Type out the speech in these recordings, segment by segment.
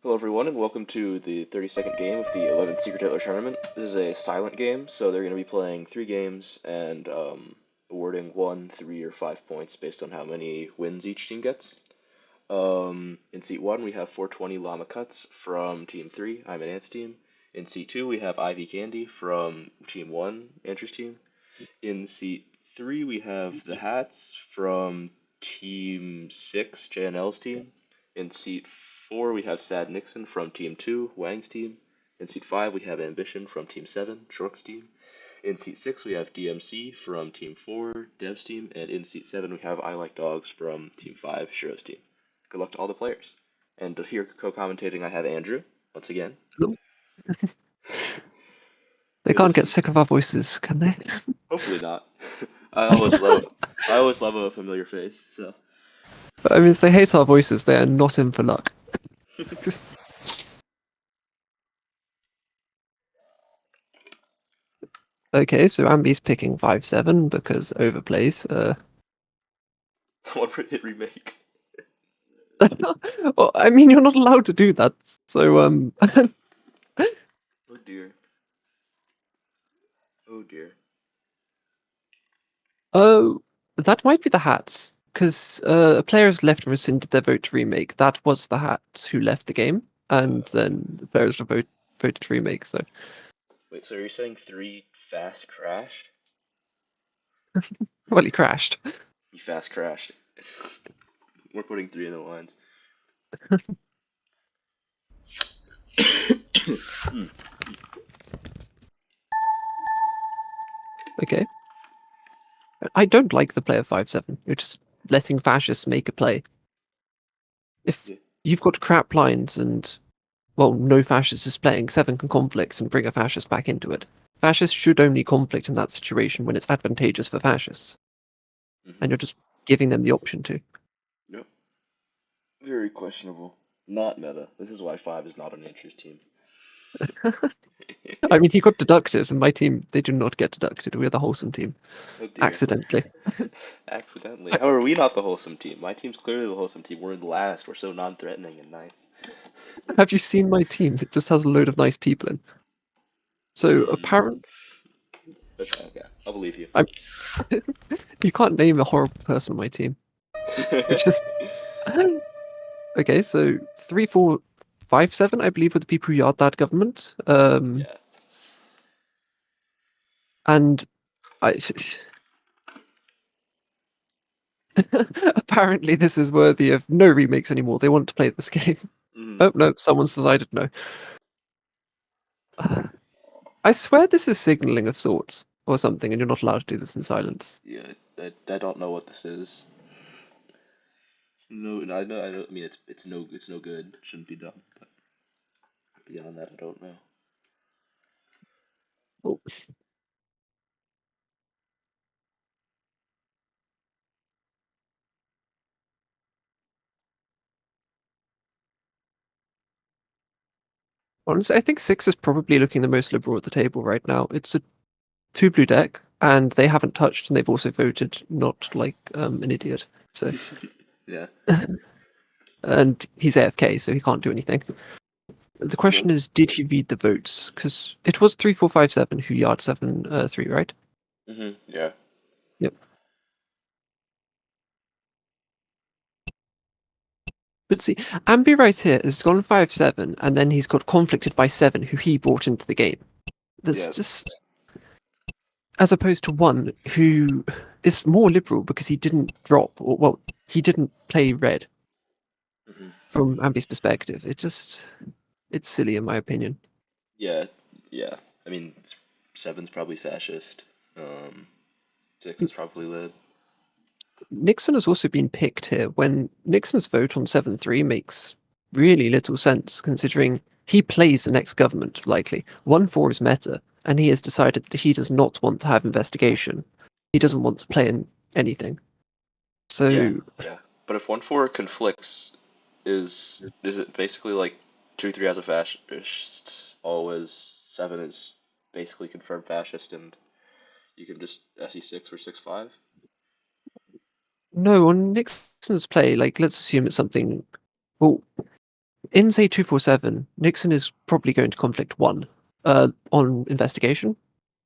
Hello everyone and welcome to the 32nd game of the 11th Secret Hitler Tournament. This is a silent game, so they're going to be playing 3 games and awarding 1, 3, or 5 points based on how many wins each team gets. In Seat 1 we have 420 Llama Cuts from Team 3, ImAnAnt's team. In Seat 2 we have Ivy Candy from Team 1, Andrew's team. In Seat 3 we have the Hats from Team 6, JNL's team. In Seat 4 we have Sad Nixon from Team 2, Wang's team. In Seat 5 we have Ambition from Team 7, Shork's team. In Seat 6 we have DMC from Team 4, Dev's team. And in Seat 7 we have I Like Dogs from Team 5, Shiro's team. Good luck to all the players. And here co-commentating I have Andrew, once again. Hello. They Yeah, can't this get is sick of our voices, can they? hopefully not. I always love a familiar face, so. I mean, if they hate our voices, they are not in for luck. Okay, so Ambi's picking 5-7 because overplays. Someone hit remake. Well, I mean, you're not allowed to do that. So Oh dear. Oh dear. oh, that might be the Hats because a player has left and rescinded their vote to remake. That was the Hats who left the game, and then the players voted to remake. So Wait, so are you saying 3 fast crashed? well, he crashed. You fast crashed. We're putting 3 in the lines. Okay. I don't like the play of 5-7. You're just letting fascists make a play. If Yeah. you've got crap lines and, well, no fascist is playing, 7 can conflict and bring a fascist back into it. Fascists should only conflict in that situation when it's advantageous for fascists, and Mm-hmm. you're just giving them the option to. Yep. Very questionable. Not meta. This is why 5 is not an interest team. I mean, he got deducted, and my team, they do not get deducted. We're the wholesome team. Oh dear. Accidentally. Accidentally. How are we not the wholesome team? My team's clearly the wholesome team. We're last. We're so non-threatening and nice. Have you seen my team? It just has a load of nice people in. So Mm. apparently, Okay, okay. I'll believe you. you can't name a horrible person on my team. It's just okay. So 3-4-5-7, I believe, were the people who yard that government. Yeah. And I apparently this is worthy of no remakes anymore. They want to play this game. Mm. Oh no, someone's decided no. I swear this is signaling of sorts or something, and you're not allowed to do this in silence. Yeah, I don't know what this is. No, I know. I mean, it's no good. It shouldn't be done. But beyond that, I don't know. Oh. Honestly, I think 6 is probably looking the most liberal at the table right now. It's a 2 blue deck, and they haven't touched, and they've also voted not like an idiot. So, Yeah. and he's AFK, so he can't do anything. The True. question is, did he read the votes? Because it was 3-4-5-7 who yard 7-3, right? Yeah. Yep. But see, Ambi right here has gone 5-7, and then he's got conflicted by 7, who he brought into the game. That's Yeah. just as opposed to 1 who is more liberal because he didn't drop, or well, he didn't play red hmm from Ambi's perspective. It's silly in my opinion. Yeah. Yeah. I mean, 7's probably fascist. 6 is probably lib. Nixon has also been picked here when Nixon's vote on 7-3 makes really little sense considering he plays the next government, likely. 1-4 is meta, and he has decided that he does not want to have investigation. He doesn't want to play in anything. Yeah. So, Yeah. But if 1-4 conflicts, is it basically like 2-3 has a fascist, always 7 is basically confirmed fascist, and you can just SE6 or 6-5? no, on Nixon's play, like, let's assume it's something. Well, in say 247, Nixon is probably going to conflict 1 on investigation,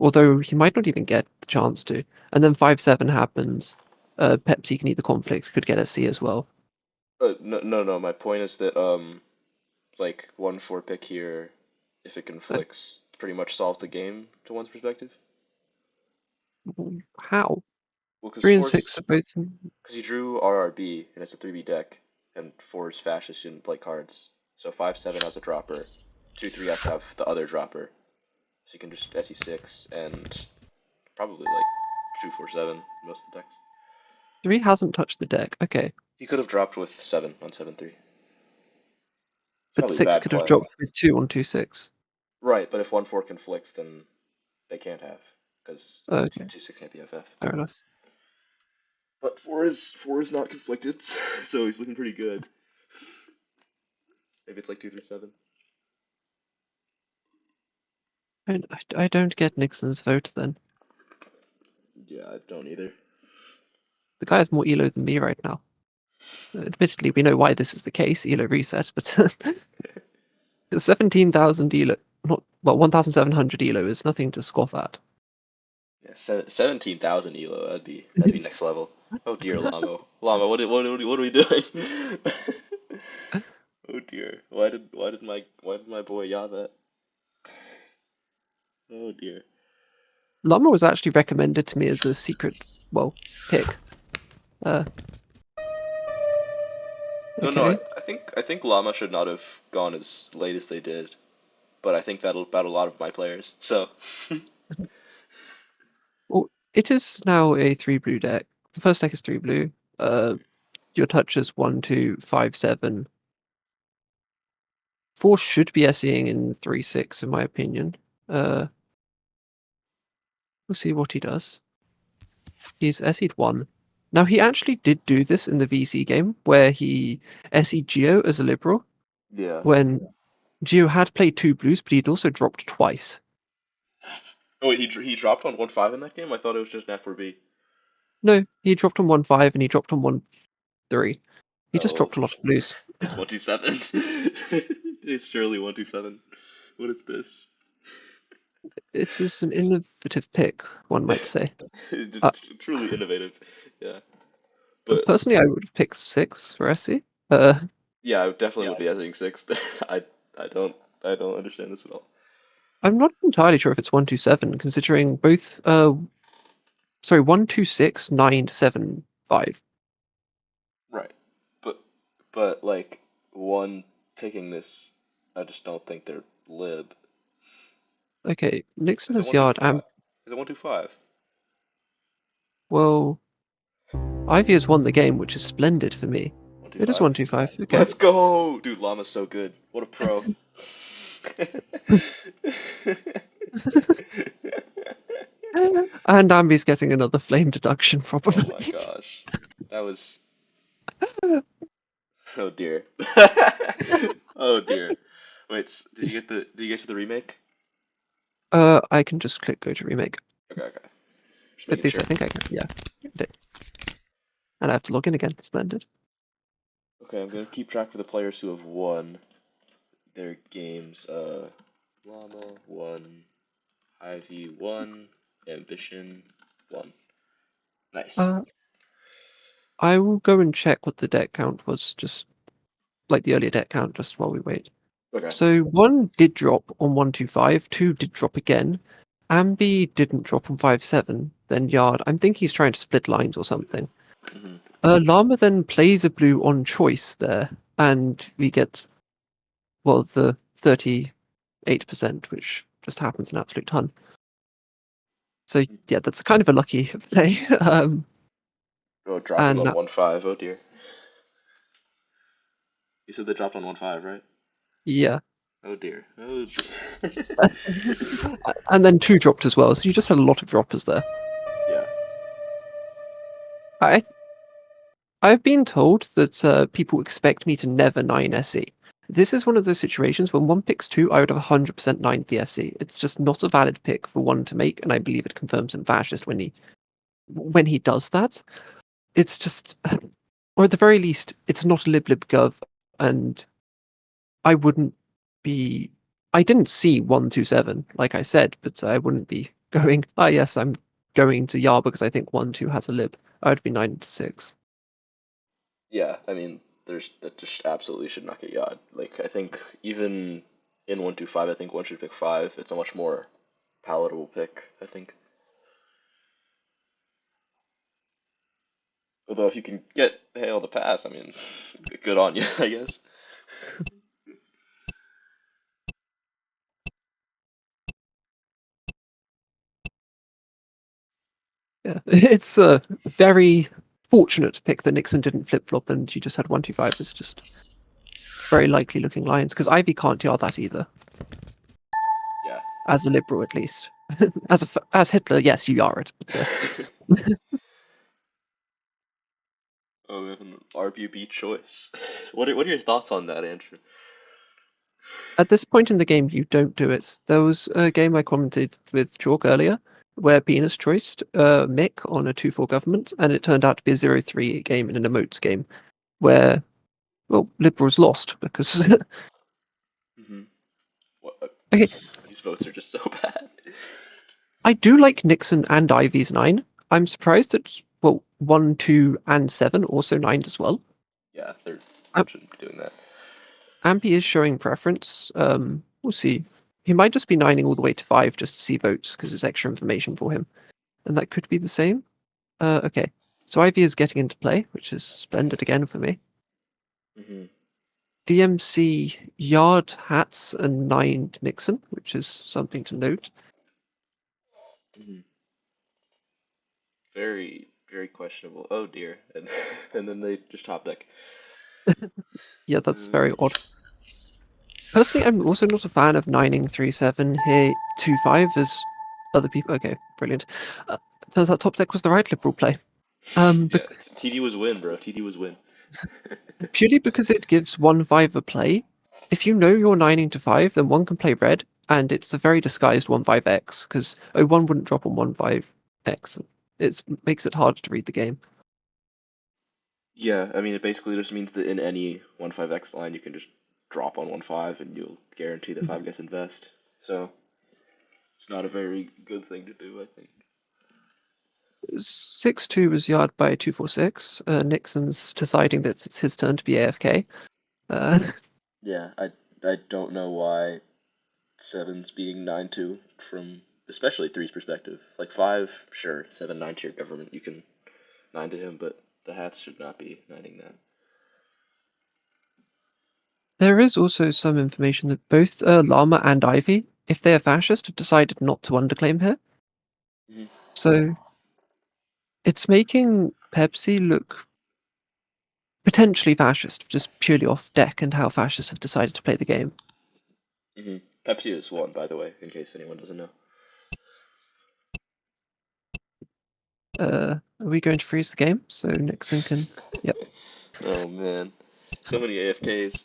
although he might not even get the chance to. And then 5-7 happens. Pepsi can either conflict, could get SC as well. No. My point is that like 1-4 pick here, if it Uh, conflicts, pretty much solves the game to one's perspective. how? Well, because 3 and four's 6 are both. because he drew RRB and it's a 3B deck, and four is fascist, shouldn't play cards. So 5-7 has a dropper, 2-3 has to have the other dropper. So you can just SE6 and probably like 2-4-7 most of the decks. 3 hasn't touched the deck. Okay. He could have dropped with 7 on 7-3. It's But probably 6 bad could have play. dropped with 2 on 2-6. Right, but if 1-4 conflicts, then they can't have, because Okay, 2-6 can't be FF. fair enough. But four is not conflicted, so he's looking pretty good. Maybe it's like 2-3-7. I don't get Nixon's vote then. Yeah, I don't either. The guy has more elo than me right now. Admittedly, we know why this is the case, elo reset, but 17,000 elo, not, well, 1,700 elo is nothing to scoff at. Yeah, 17,000 elo. That'd be next level. Oh dear, Lamo. Lamo, what are we doing? Oh dear. Why did my boy yaw that? Oh dear. Llama was actually recommended to me as a secret, well, pick. Uh, No, I, okay. I think I think Llama should not have gone as late as they did, but I think that'll bat a lot of my players. So Well, it is now a 3 blue deck. The first deck is 3 blue. Your touch is 1, 2, 5, 7. 4 should be SEing in 3-6, in my opinion. We'll see what he does. He's SE'd 1. Now, he actually did do this in the VC game, where he SE'd Geo as a liberal, yeah. when Geo had played 2 blues, but he'd also dropped twice. Oh wait, he dropped on 1-5 in that game. I thought it was just an F4B. No, he dropped on 1-5 and he dropped on 1-3. He just Oh, dropped a lot of blues. it's 1-2-7. It's surely 1-2-7. What is this? It is an innovative pick, one might say. Uh, Truly innovative. Yeah, but Personally, I would have picked 6 for SE. yeah, I definitely would be asking sixth. I I don't I don't understand this at all. I'm not entirely sure if it's 1-2-7, considering both. Sorry, 1-2-6, 9-7-5. Right, but like one picking this, I just don't think they're lib. Okay, Nixon Is it has one two yard five? and Is it 1-2-5? well, Ivy has won the game, which is splendid for me. One two It is five. 1-2-5. Okay. Let's go, dude. Llama's so good. What a pro. And Ambi's getting another flame deduction, Oh my probably. gosh, that was. Oh dear. Oh dear. Wait, Is- did you get to the remake? I can just click go to remake. Okay. Just At making least I sure. think I can. Yeah. And I have to log in again. Splendid. Okay, I'm gonna keep track of the players who have won their games. Llama won, Ivy won, Ambition won. Nice. Uh, I will go and check what the deck count was, just like the earlier deck count, just while we wait. Okay. So 1 did drop on 1-2-5, 2 did drop again. Ambi didn't drop on 5-7, then Yard. I'm thinking he's trying to split lines or something. hmm Llama then plays a blue on choice there, and we get, well, the 38%, which just happens an absolute ton. So yeah, that's kind of a lucky play. Oh, dropping And on 1-5. Oh dear. You said they dropped on 1-5, right? yeah, Oh dear. Oh dear. and then 2 dropped as well. So you just had a lot of droppers there. Yeah. I I've been told that people expect me to never 9 SE. This is one of those situations when one picks 2, I would have 100% 9 the SE. It's just not a valid pick for one to make, and I believe it confirms him fascist when he does that. It's just, or at the very least, it's not a lib gov, and I wouldn't be. I didn't see 127, like I said, but I wouldn't be going. Ah, yes, I'm going to Yar because I think 1-2 has a lib. I would be 9-6. Yeah, I mean, there's that just absolutely should not get yard. Like I think even in 125, I think one should pick five. It's a much more palatable pick, I think. Although if you can get Hail to pass, I mean, good on you, I guess. Yeah, it's very fortunate to pick that Nixon didn't flip flop and you just had 125. It's just very likely looking lines because Ivy can't yard that either, Yeah. as a liberal at least. As Hitler, yes, you are it. But, Oh, we have an RBB choice. What are your thoughts on that, Andrew? at this point in the game, you don't do it. There was a game I commented with Chalk earlier where Penis choiced Mick on a 2-4 government, and it turned out to be a 0-3 game in an emotes game where, well, Liberals lost because. Hmm. What, Okay, these votes are just so bad. I do like Nixon and Ivy's 9. I'm surprised that, well, 1, 2, and 7 also 9 as well. Yeah, they Am- shouldn't be doing that. Ampy is showing preference. We'll see. He might just be 9ing all the way to 5 just to see votes because it's extra information for him. And that could be the same. Okay. So Ivy is getting into play, which is splendid again for me. Hmm. DMC Yard Hats and 9 Nixon, which is something to note. Hmm. Very, very questionable. Oh dear. And and then they just top deck. Yeah, that's very Uh, odd. Personally, I'm also not a fan of 9ing 3-7 here 2-5 as other people. Okay, brilliant. Uh, Turns out top deck was the right liberal play. yeah, TD was win, bro. TD was win. Purely because it gives 1-5 a play. If you know you're 9ing to 5, then one can play red, and it's a very disguised 1-5x because 01 wouldn't drop on 1-5x. It makes it harder to read the game. Yeah, I mean, it basically just means that in any 1-5x line, you can just drop on 1-5 and you'll guarantee that 5 gets invest. So, it's not a very good thing to do, I think. 6-2 was yard by 2-4-6. Nixon's deciding that it's his turn to be AFK. Uh, Yeah, I don't know why 7's being 9-2 from especially 3's perspective. Like 5, sure, 7, 9 to your government, you can 9 to him, but the hats should not be 9ing that. There is also some information that both Llama and Ivy, if they are fascist, have decided not to underclaim here. Hmm. So it's making Pepsi look potentially fascist, just purely off deck and how fascists have decided to play the game. Hmm. Pepsi is won, by the way, in case anyone doesn't know. Are we going to freeze the game so Nixon can? Yep. Oh man, so many AFKs.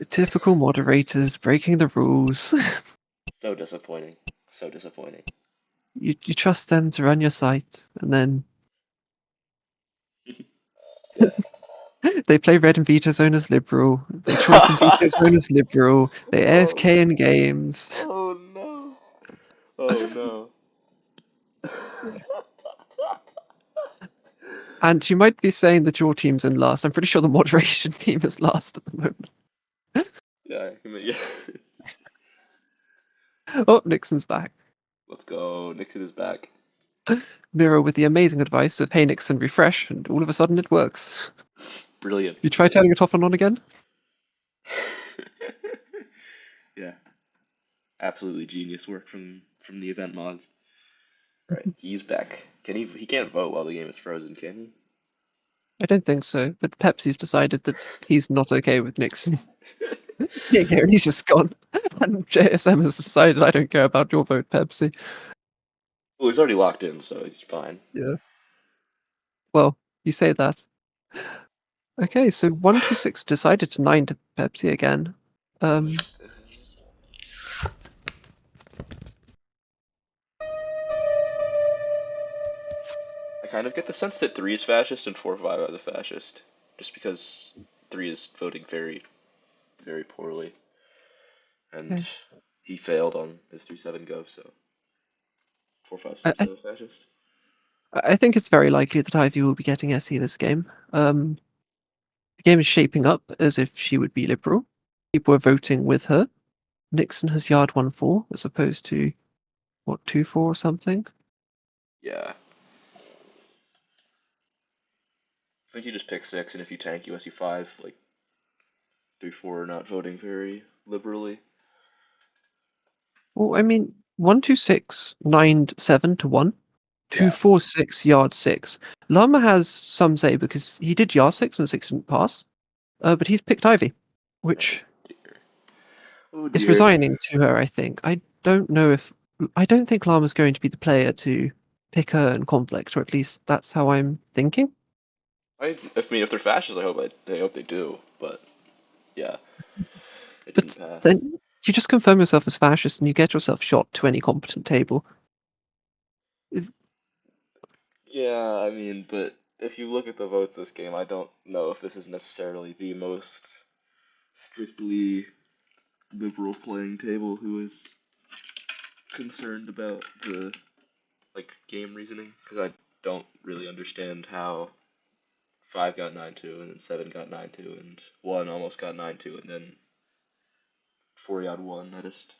Typical moderators breaking the rules. So disappointing. So disappointing. You trust them to run your site, and then Yeah. they play red and veto zone as liberal. They choice and veto zone as liberal. They Oh, AFK in games. oh no. Oh no. And you might be saying that your team's in last. I'm pretty sure the moderation team is last at the moment. Yeah, I mean, yeah. Oh, Nixon's back. Let's go. Nixon is back. Miro with the amazing advice of, hey, Nixon, refresh, and all of a sudden it works. Brilliant. You try turning it off and on again? Yeah, absolutely genius work from the event mods. All right, he's back. Can he can't vote while the game is frozen, can he? I don't think so, but Pepsi's decided that he's not okay with Nixon. Yeah, yeah, and he's just gone. And JSM has decided, I don't care about your vote, Pepsi. Well, he's already locked in, so he's fine. Yeah. Well, you say that. Okay, so 126 decided to 9 to Pepsi again. Um, I kind of get the sense that 3 is fascist and 4-5 is a fascist, just because 3 is voting very, very poorly. and Okay. he failed on his 3-7 go, so 4-5 I, seems I kind of fascist. I think it's very likely that Ivy will be getting SE this game. The game is shaping up as if she would be liberal. People are voting with her. Nixon has yard 1-4 as opposed to what 2-4 or something. Yeah. I think you just pick 6, and if you tank USU 5, like 3-4 are not voting very liberally. Well, I mean, 1-2-6, 9-7 to 1, two Yeah. four six yard 6. Lama has some say because he did yard 6 and 6 didn't pass, but he's picked Ivy, Oh which dear. Oh is dear. resigning to her, I think. I don't think Lama's going to be the player to pick her in conflict, or at least that's how I'm thinking. If they're fascists, I hope they do. But yeah, it didn't But pass. then you just confirm yourself as fascist and you get yourself shot to any competent table. It- Yeah, I mean, but if you look at the votes this game, I don't know if this is necessarily the most strictly liberal playing table who is concerned about the game reasoning because I don't really understand how 5 got 9-2 and then 7 got 9-2 and 1 almost got 9-2 and then 4 got 1. I just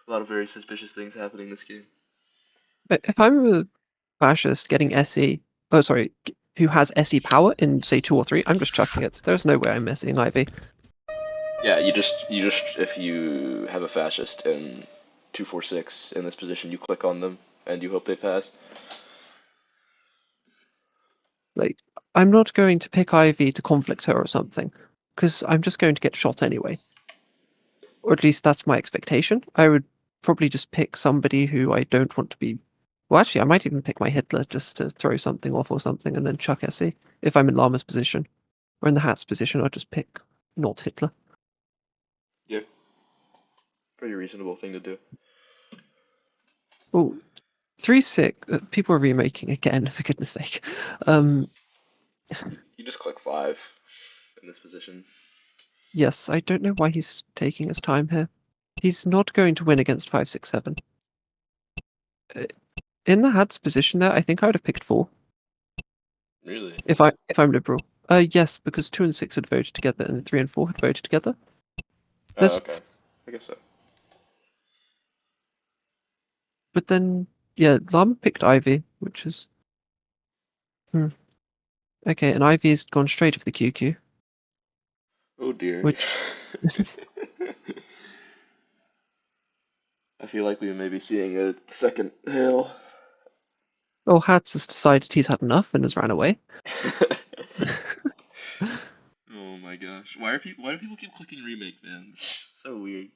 a lot of very suspicious things happening this game. If I'm a fascist getting SE, oh sorry, who has SE power in say 2 or 3, I'm just chucking it. There's no way I'm messing Ivy. Yeah, you just if you have a fascist in 2-4-6 in this position, you click on them and you hope they pass. Like, I'm not going to pick Ivy to conflict her or something, because I'm just going to get shot anyway. Or at least that's my expectation. I would probably just pick somebody who I don't want to be. Well, actually, I might even pick my Hitler just to throw something off or something, and then chuck SE if I'm in Llama's position. Or in the Hat's position, I'll just pick not Hitler. Yeah, pretty reasonable thing to do. Oh, 3-6. People are remaking again, for goodness sake. Um, Yes. You just click 5 in this position. yes, I don't know why he's taking his time here. He's not going to win against 5-6-7. In the Had's position there, I think I would have picked 4 Really? if I'm liberal. Yes, because 2 and 6 had voted together, and 3 and 4 had voted together. Oh, There's, okay. I guess so. but then yeah, Llama picked Ivy, which is hmm, okay, and Ivy's gone straight for the QQ, Oh dear. which I feel like we may be seeing a second hail. well, Hats has decided he's had enough and has ran away. Oh my gosh. Why do people keep clicking remake, man? It's so weird.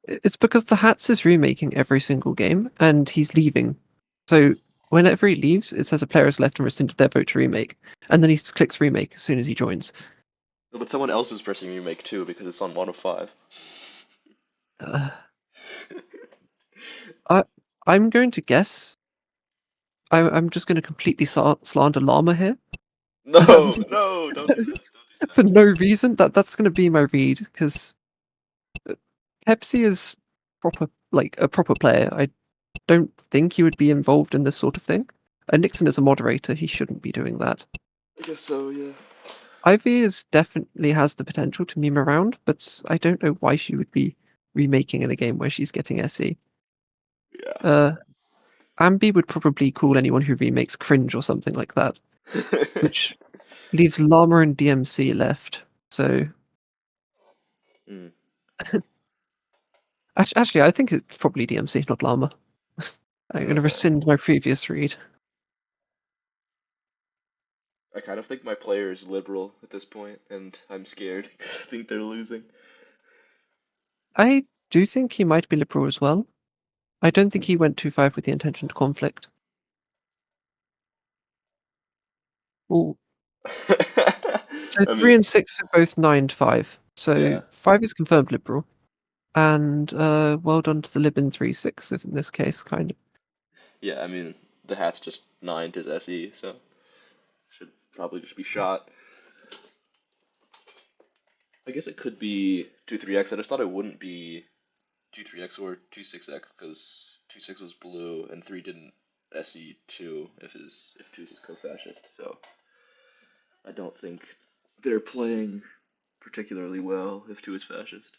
It's because the Hats is remaking every single game, and he's leaving. So whenever he leaves, it says a player has left and rescinded their vote to remake, and then he clicks remake as soon as he joins. No, but someone else is pressing remake too because it's on 1 of 5. Uh, I I'm going to guess. I'm just going to completely slander Llama here. Um, No, no, don't do that. Don't do for that. no reason. That's going to be my read because Pepsi is a proper player. I don't think he would be involved in this sort of thing. Nixon is a moderator. He shouldn't be doing that. I guess so, yeah. Ivy is definitely has the potential to meme around, but I don't know why she would be remaking in a game where she's getting SE. Uh, Ambi would probably call anyone who remakes cringe or something like that, Yeah. which leaves Llama and DMC left. So Hmm. actually, I think it's probably DMC, not Llama. I'm going to Okay. rescind my previous read. I kind of think my player is liberal at this point, and I'm scared because I think they're losing. I do think he might be liberal as well. I don't think he went 2-5 with the intention to conflict. Well, so I 3 mean, and 6 are both 9-5. So yeah. 5 is confirmed liberal. And well done to the lib in 3-6 in this case, kind of. Yeah, I mean, the hat's just 9 to his SE, so should probably just be shot. I guess it could be 2-3x. I just thought it wouldn't be 2-3x or 2-6x because 2-6 was blue and 3 didn't SE2 if 2 is co-fascist. So I don't think they're playing particularly well if 2 is fascist.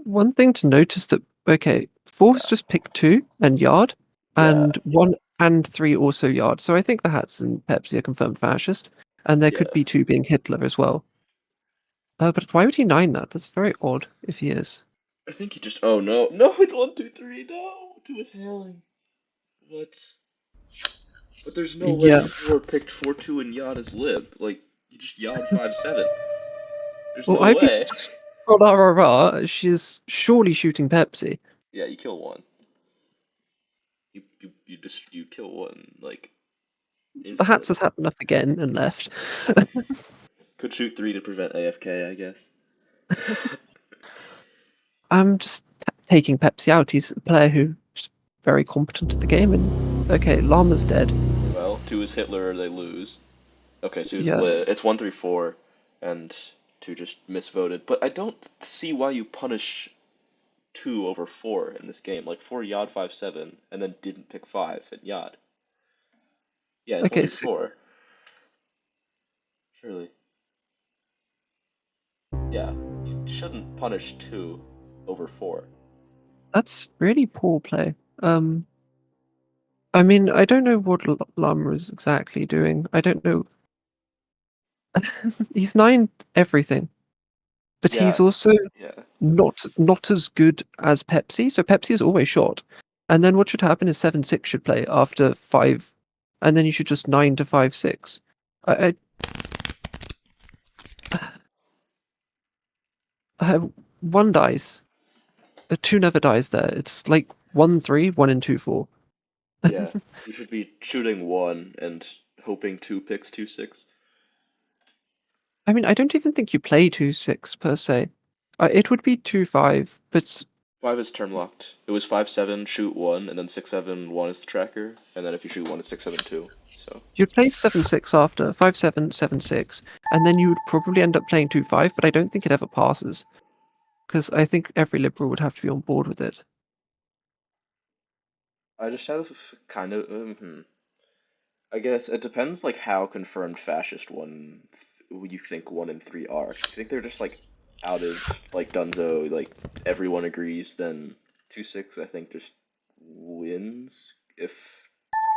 One thing to notice that okay, 4's Yeah, just picked 2 and Yard, yeah, and 1 and 3 also Yard. So I think the Hats and Pepsi are confirmed fascist, and there could yeah. be 2 being Hitler as well. But why would he 9 that? That's very odd if he is. I think he just. Oh no, no! It's 1-2-3. No, 2 is hailing. What? But there's no way Yeah. 4 picked 4-2 and Yad as lib. Like you just Yad 5-7. There's Well, no Ivy's way. just rah rah rah. She's surely shooting Pepsi. Yeah, you kill one. You kill one like The Hats instantly. has had enough again and left. Could shoot 3 to prevent AFK, I guess. I'm just taking Pepsi out. He's a player who's very competent at the game. And okay, Llama's dead. Well, 2 is Hitler or they lose. Okay, 2 is Yeah. lit. It's 1-3-4, and 2 just misvoted. But I don't see why you punish 2 over 4 in this game. Like 4 Yad 5-7, and then didn't pick 5 and Yad. Yeah, it's Okay, 1-3-4. Surely. Yeah, you shouldn't punish 2 over 4. that's really poor play. I mean, I don't know what Llama is exactly doing. I don't know. He's 9 everything, but he's Yeah, also yeah, not as good as Pepsi. So Pepsi is always short. And then what should happen is 7-6 should play after 5, and then you should just 9 to 5-6. I, I have 1 dies. A 2 never dies there. It's like 1-3, 1 and 2-4. yeah. You should be shooting 1 and hoping 2 picks 2-6. I mean, I don't even think you play 2-6 per se. It would be 2-5, but 5 is term locked. It was 5-7, shoot 1, and then 6-7, 1 is the tracker, and then if you shoot 1, it's 6-7, 2. So, you'd play 7-6 after 5-7, 7-6, and then you would probably end up playing 2-5. But I don't think it ever passes because I think every liberal would have to be on board with it. I just have kind of. I guess it depends, like, how confirmed fascist you think 1 and 3 are. If you think they're just, like, outed, like Dunzo, like, everyone agrees, then 2-6, I think, just wins.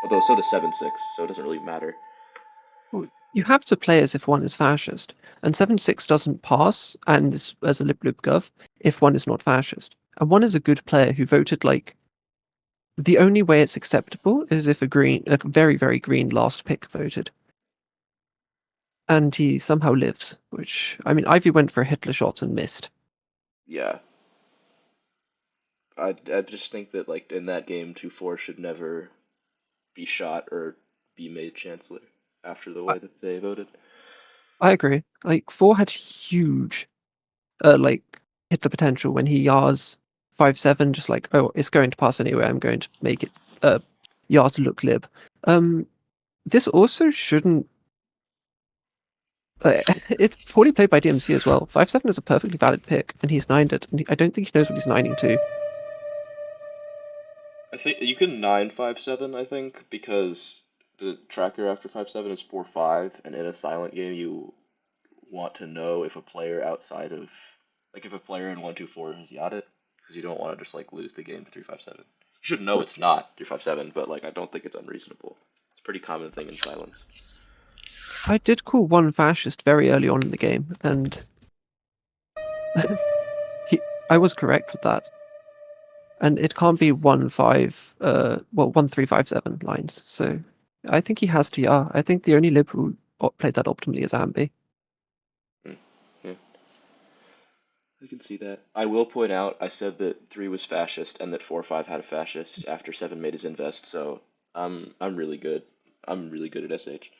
Although, so does 7-6, so it doesn't really matter. Well, you have to play as if 1 is fascist, and 7-6 doesn't pass, and as a lib-lib-gov, if 1 is not fascist. And 1 is a good player who voted like the only way it's acceptable is if a very, very green last pick voted. And he somehow lives, which, I mean, Ivy went for a Hitler shot and missed. Yeah. I just think that, like, in that game, 2-4 should never be shot or be made chancellor after the I, way that they voted. I agree. Like, 4 had huge, like, Hitler potential when he yars 5-7, just like, oh, it's going to pass anyway, I'm going to make it, yar to look lib. This also shouldn't. It's poorly played by DMC as well. 5-7 is a perfectly valid pick, and he's 9'd it, and I don't think he knows what he's 9ing to. I think you can 9-5-7, I think, because the tracker after 5-7 is 4-5, and in a silent game, you want to know if a player outside of, like, if a player in 1-2-4 has yachted, because you don't want to just, like, lose the game to 3-5-7. You should know it's not 3-5-7, but, like, I don't think it's unreasonable. It's a pretty common thing in silence. I did call 1 fascist very early on in the game, and I was correct with that. And it can't be 1-5, 1-3-5-7 lines. So I think he has to, yeah. I think the only lib who played that optimally is Ambi. Hmm. Yeah, I can see that. I will point out, I said that 3 was fascist and that 4-5 had a fascist after 7 made his invest, so I'm really good. I'm really good at SH.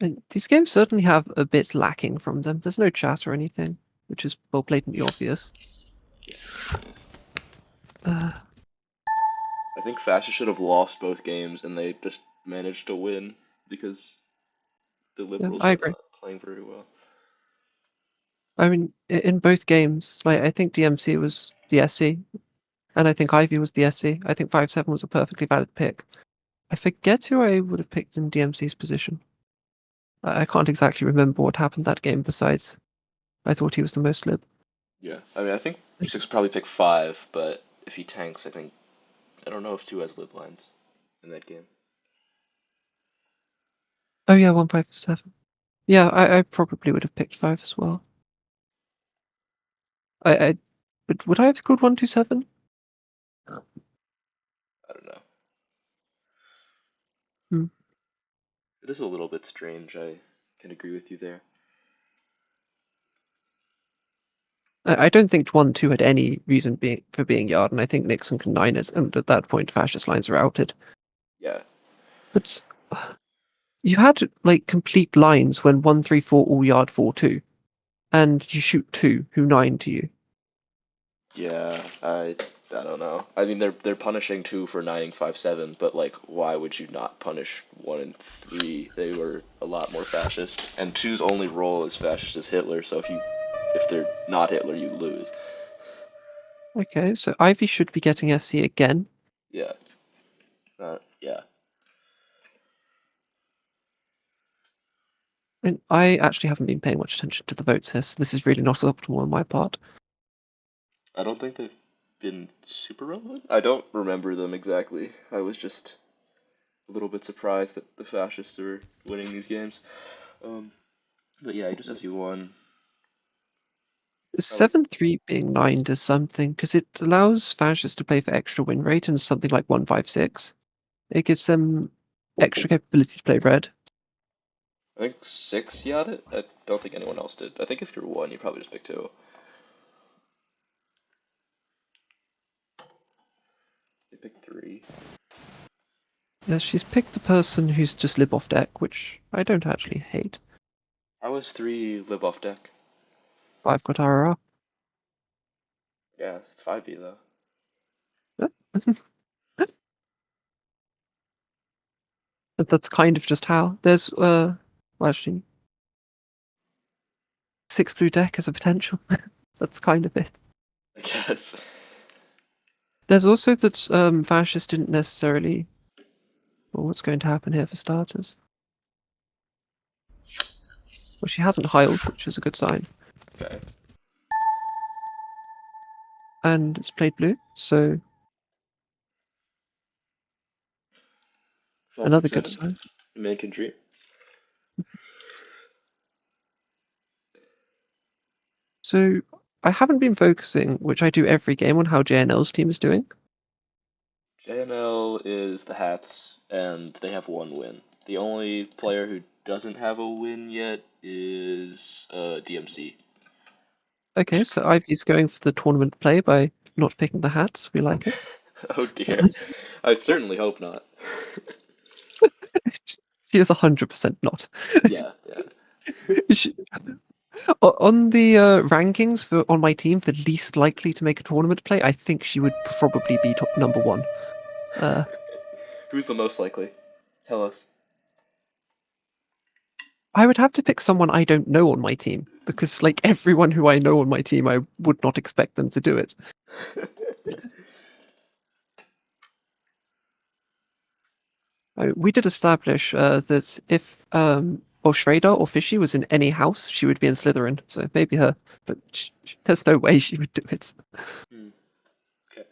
And these games certainly have a bit lacking from them. There's no chat or anything, which is well blatantly obvious. Yeah. Uh, I think Fascist should have lost both games, and they just managed to win because the Yeah, Liberals I were agree. not playing very well. I mean, in both games, like I think DMC was the SC, and I think Ivy was the SC. I think 5-7 was a perfectly valid pick. I forget who I would have picked in DMC's position. I can't exactly remember what happened that game. Besides, I thought he was the most lib. Yeah, I mean, I think six probably pick five, but if he tanks, I don't know if two has lib lines in that game. Oh yeah, 1-5-7. Yeah, I probably would have picked 5 as well. But would I have scored 1-2-7? I don't know. Hmm. It is a little bit strange. I can agree with you there. I don't think 1-2 had any reason for being yard, and I think Nixon can 9 it, and at that point, fascist lines are outed. Yeah, But you had like complete lines when 1-3-4 all yard 4-2, and you shoot 2 who 9 to you. yeah. I don't know. I mean, they're punishing two for nining 5-7, but like, why would you not punish one and three? They were a lot more fascist, and two's only role is fascist is Hitler. So if they're not Hitler, you lose. Okay, so Ivy should be getting SC again. Yeah. Yeah. And I actually haven't been paying much attention to the votes here, so this is really not optimal on my part. I don't think they've been super relevant. I don't remember them exactly. I was just a little bit surprised that the fascists are winning these games. Um, but yeah, just as you won, probably 7-3 being 9 does something, because it allows fascists to play for extra win rate and something like 1-5-6. It gives them extra capability to play red. I think six you had it. I don't think anyone else did. I think if you're one, you probably just pick two. They picked three. Yeah, she's picked the person who's just lib off deck, which I don't actually hate. How was three live off deck? 5 got RR. Yeah, it's 5B though. That's kind of just how. There's, well, actually, 6 blue deck as a potential. That's kind of it. I guess. There's also that fascists didn't necessarily. Well, what's going to happen here for starters? Well, she hasn't heiled, which is a good sign. Okay. And it's played blue, so Fall another good 6-7. sign. Man can dream. So I haven't been focusing, which I do every game, on how JNL's team is doing. JNL is the Hats, and they have one win. The only player who doesn't have a win yet is DMC. Okay, so Ivy's going for the tournament play by not picking the hats. We like it. Oh dear. I certainly hope not. She is 100% not. Yeah, yeah. She, on the rankings for on my team for least likely to make a tournament play, I think she would probably be top number 1. Who's the most likely? Tell us. I would have to pick someone I don't know on my team because, like, everyone who I know on my team, I would not expect them to do it. We did establish that if or Schrader or Fishy was in any house, she would be in Slytherin. So maybe her, but there's no way she would do it. Hmm. Okay.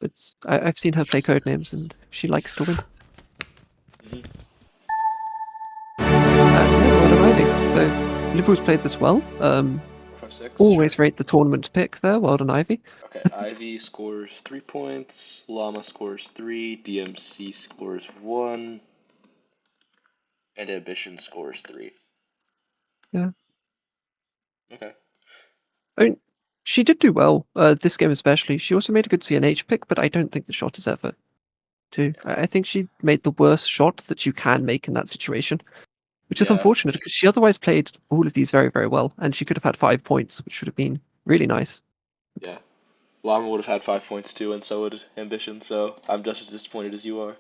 But I've seen her play Codenames, and she likes to win. Mhm. Yeah, well done, Ivy. So Liberals played this well. 4-5-6, sure. Always rate the tournament pick there. Well done, Ivy. Okay, Ivy scores 3 points, Llama scores 3, DMC scores 1, and Ambition scores 3. Yeah. Okay. I mean, she did do well this game especially. She also made a good CNH pick, but I don't think the shot is ever to. I think she made the worst shot that you can make in that situation, which is Yeah, unfortunate because she otherwise played all of these very, very well, and she could have had 5 points, which would have been really nice. yeah. Llama would have had 5 points too, and so would Ambition. So I'm just as disappointed as you are.